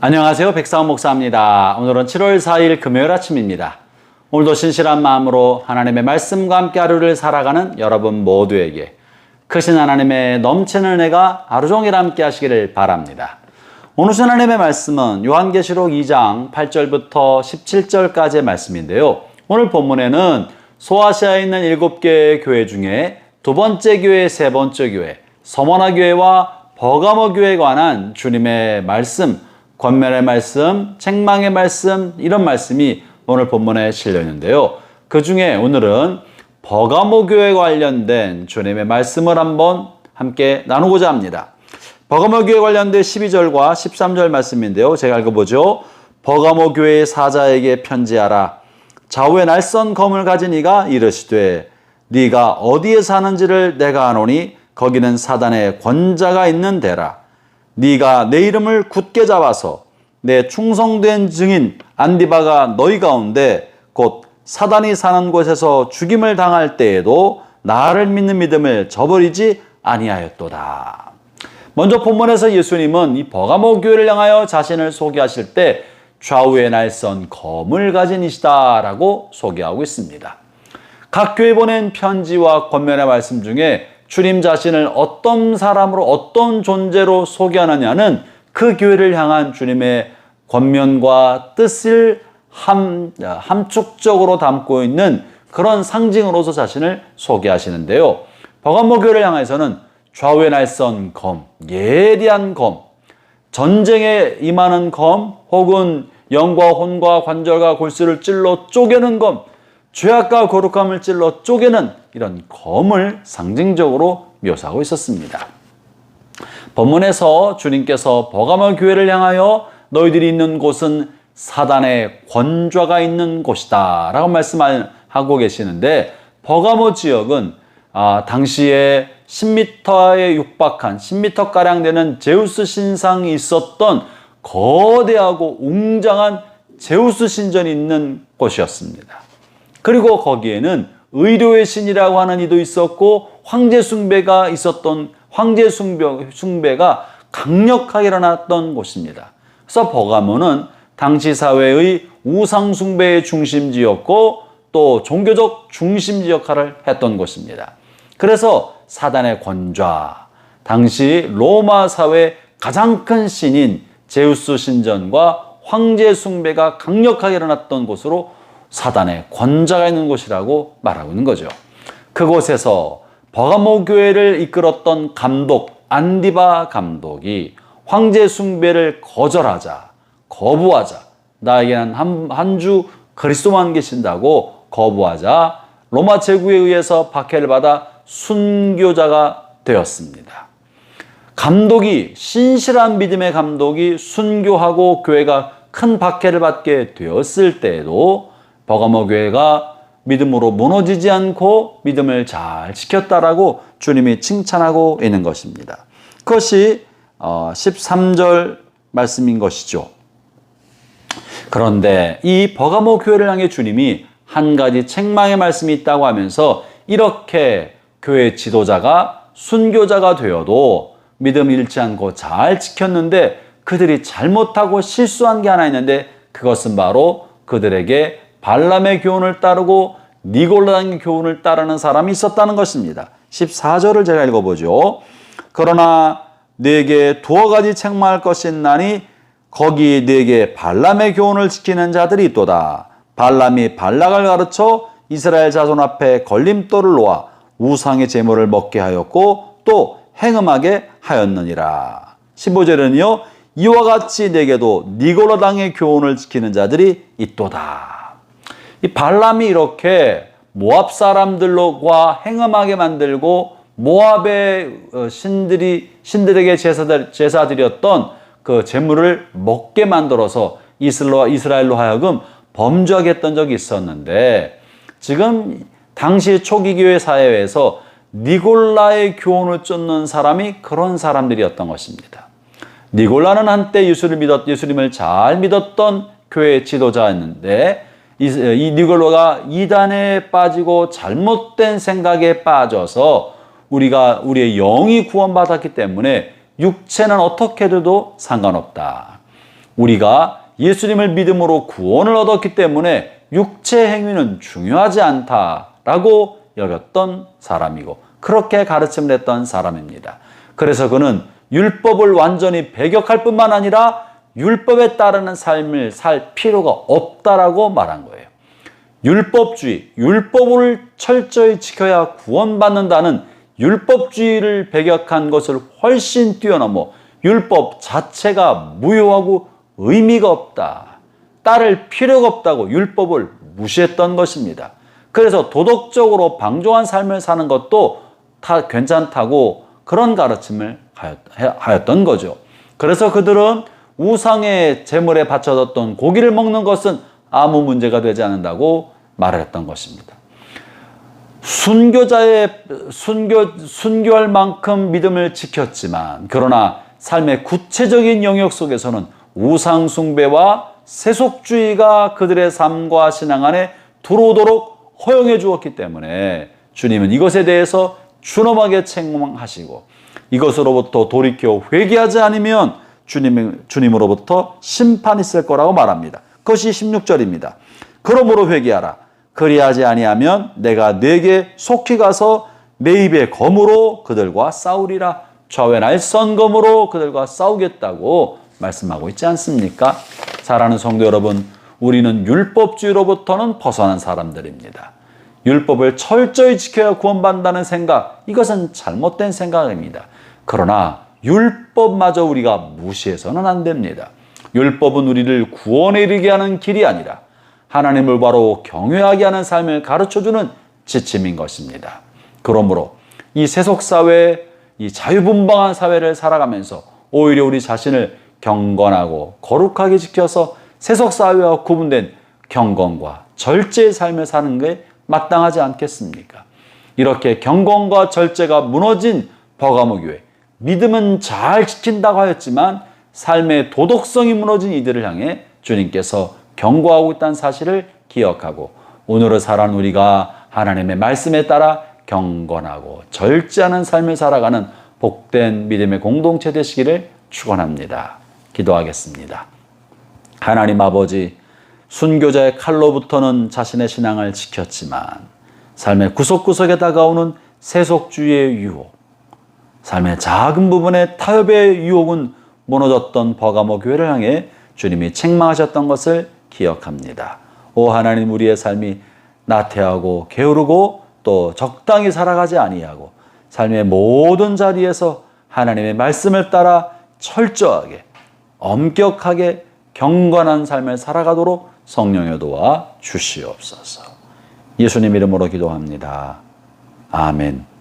안녕하세요. 백사원 목사입니다. 오늘은 7월 4일 금요일 아침입니다. 오늘도 신실한 마음으로 하나님의 말씀과 함께 하루를 살아가는 여러분 모두에게 크신 하나님의 넘치는 은혜가 하루 종일 함께 하시기를 바랍니다. 오늘 하나님의 말씀은 요한계시록 2장 8절부터 17절까지의 말씀인데요. 오늘 본문에는 소아시아에 있는 7개의 교회 중에 두 번째 교회, 세 번째 교회, 서머나 교회와 버가모 교회에 관한 주님의 말씀, 권면의 말씀, 책망의 말씀, 이런 말씀이 오늘 본문에 실려 있는데요. 그 중에 오늘은 버가모 교회에 관련된 주님의 말씀을 한번 함께 나누고자 합니다. 버가모 교회에 관련된 12절과 13절 말씀인데요. 제가 읽어보죠. 버가모 교회의 사자에게 편지하라. 좌우에 날선 검을 가진 이가 이르시되 네가 어디에 사는지를 내가 아노니 거기는 사단의 권자가 있는 데라. 네가 내 이름을 굳게 잡아서 내 충성된 증인 안디바가 너희 가운데 곧 사단이 사는 곳에서 죽임을 당할 때에도 나를 믿는 믿음을 저버리지 아니하였도다. 먼저 본문에서 예수님은 이 버가모 교회를 향하여 자신을 소개하실 때 좌우에 날선 검을 가진 이시다라고 소개하고 있습니다. 각 교회 보낸 편지와 권면의 말씀 중에 주님 자신을 어떤 사람으로 어떤 존재로 소개하느냐는 그 교회를 향한 주님의 권면과 뜻을 함축적으로 담고 있는 그런 상징으로서 자신을 소개하시는데요. 버가모 교회를 향해서는 좌우에 날선 검, 예리한 검, 전쟁에 임하는 검, 혹은 영과 혼과 관절과 골수를 찔러 쪼개는 검, 죄악과 거룩함을 찔러 쪼개는 이런 검을 상징적으로 묘사하고 있었습니다. 본문에서 주님께서 버가모 교회를 향하여 너희들이 있는 곳은 사단의 권좌가 있는 곳이다 라고 말씀하고 계시는데, 버가모 지역은 당시에 10m에 육박한 10m가량 되는 제우스 신상이 있었던 거대하고 웅장한 제우스 신전이 있는 곳이었습니다. 그리고 거기에는 의료의 신이라고 하는 이도 있었고 황제 숭배가 있었던, 황제 숭배가 강력하게 일어났던 곳입니다. 그래서 버가모는 당시 사회의 우상 숭배의 중심지였고 또 종교적 중심지 역할을 했던 곳입니다. 그래서 사단의 권좌, 당시 로마 사회 가장 큰 신인 제우스 신전과 황제 숭배가 강력하게 일어났던 곳으로 사단의 권좌가 있는 곳이라고 말하고 있는 거죠. 그곳에서 버가모 교회를 이끌었던 감독 안디바 감독이 황제 숭배를 거부하자, 나에게는 한 주 그리스도만 계신다고 거부하자 로마 제국에 의해서 박해를 받아 순교자가 되었습니다. 감독이, 신실한 믿음의 감독이 순교하고 교회가 큰 박해를 받게 되었을 때에도 버가모 교회가 믿음으로 무너지지 않고 믿음을 잘 지켰다라고 주님이 칭찬하고 있는 것입니다. 그것이 13절 말씀인 것이죠. 그런데 이 버가모 교회를 향해 주님이 한 가지 책망의 말씀이 있다고 하면서 이렇게 교회 지도자가 순교자가 되어도 믿음 잃지 않고 잘 지켰는데 그들이 잘못하고 실수한 게 하나 있는데, 그것은 바로 그들에게 발람의 교훈을 따르고 니골라당의 교훈을 따르는 사람이 있었다는 것입니다. 14절을 제가 읽어보죠. 그러나 네게 두어 가지 책망할 것이 있나니 거기 네게 발람의 교훈을 지키는 자들이 있도다. 발람이 발락을 가르쳐 이스라엘 자손 앞에 걸림돌을 놓아 우상의 제물을 먹게 하였고 또 행음하게 하였느니라. 15절은요. 이와 같이 네게도 니골라당의 교훈을 지키는 자들이 있도다. 이 발람이 이렇게 모압 사람들과 행음하게 만들고 모압의 신들에게 제사드렸던 그 제물을 먹게 만들어서 이스라엘로 하여금 범죄하게 했던 적이 있었는데, 지금 당시 초기 교회 사회에서 니골라의 교훈을 쫓는 사람이 그런 사람들이었던 것입니다. 니골라는 한때 예수님을 잘 믿었던 교회 지도자였는데, 이 니골라가 이단에 빠지고 잘못된 생각에 빠져서 우리의 영이 구원받았기 때문에 육체는 어떻게 돼도 상관없다. 우리가 예수님을 믿음으로 구원을 얻었기 때문에 육체 행위는 중요하지 않다라고 여겼던 사람이고 그렇게 가르침을 했던 사람입니다. 그래서 그는 율법을 완전히 배격할 뿐만 아니라 율법에 따르는 삶을 살 필요가 없다라고 말한 거예요. 율법주의, 율법을 철저히 지켜야 구원받는다는 율법주의를 배격한 것을 훨씬 뛰어넘어 율법 자체가 무효하고 의미가 없다, 따를 필요가 없다고 율법을 무시했던 것입니다. 그래서 도덕적으로 방종한 삶을 사는 것도 다 괜찮다고 그런 가르침을 하였던 거죠. 그래서 그들은 우상의 제물에 바쳐졌던 고기를 먹는 것은 아무 문제가 되지 않는다고 말을 했던 것입니다. 순교할 만큼 믿음을 지켰지만 그러나 삶의 구체적인 영역 속에서는 우상 숭배와 세속주의가 그들의 삶과 신앙 안에 들어오도록 허용해 주었기 때문에 주님은 이것에 대해서 준엄하게 책망하시고 이것으로부터 돌이켜 회개하지 않으면 주님으로부터 심판이 있을 거라고 말합니다. 그것이 16절입니다. 그러므로 회개하라. 그리하지 아니하면 내가 네게 속히 가서 내 입의 검으로 그들과 싸우리라. 좌우의 날선 검으로 그들과 싸우겠다고 말씀하고 있지 않습니까? 사랑하는 성도 여러분, 우리는 율법주의로부터는 벗어난 사람들입니다. 율법을 철저히 지켜야 구원받는다는 생각, 이것은 잘못된 생각입니다. 그러나 율법마저 우리가 무시해서는 안 됩니다. 율법은 우리를 구원에 이르게 하는 길이 아니라 하나님을 바로 경외하게 하는 삶을 가르쳐주는 지침인 것입니다. 그러므로 이 세속사회, 이 자유분방한 사회를 살아가면서 오히려 우리 자신을 경건하고 거룩하게 지켜서 세속사회와 구분된 경건과 절제의 삶을 사는 게 마땅하지 않겠습니까? 이렇게 경건과 절제가 무너진 버가모교회, 믿음은 잘 지킨다고 하였지만 삶의 도덕성이 무너진 이들을 향해 주님께서 경고하고 있다는 사실을 기억하고 오늘을 살아가는 우리가 하나님의 말씀에 따라 경건하고 절제하는 삶을 살아가는 복된 믿음의 공동체 되시기를 축원합니다. 기도하겠습니다. 하나님 아버지, 순교자의 칼로부터는 자신의 신앙을 지켰지만 삶의 구석구석에 다가오는 세속주의의 유혹, 삶의 작은 부분의 타협의 유혹은 무너졌던 버가모 교회를 향해 주님이 책망하셨던 것을 기억합니다. 오 하나님, 우리의 삶이 나태하고 게으르고 또 적당히 살아가지 아니하고 삶의 모든 자리에서 하나님의 말씀을 따라 철저하게 엄격하게 경건한 삶을 살아가도록 성령의 도와 주시옵소서. 예수님 이름으로 기도합니다. 아멘.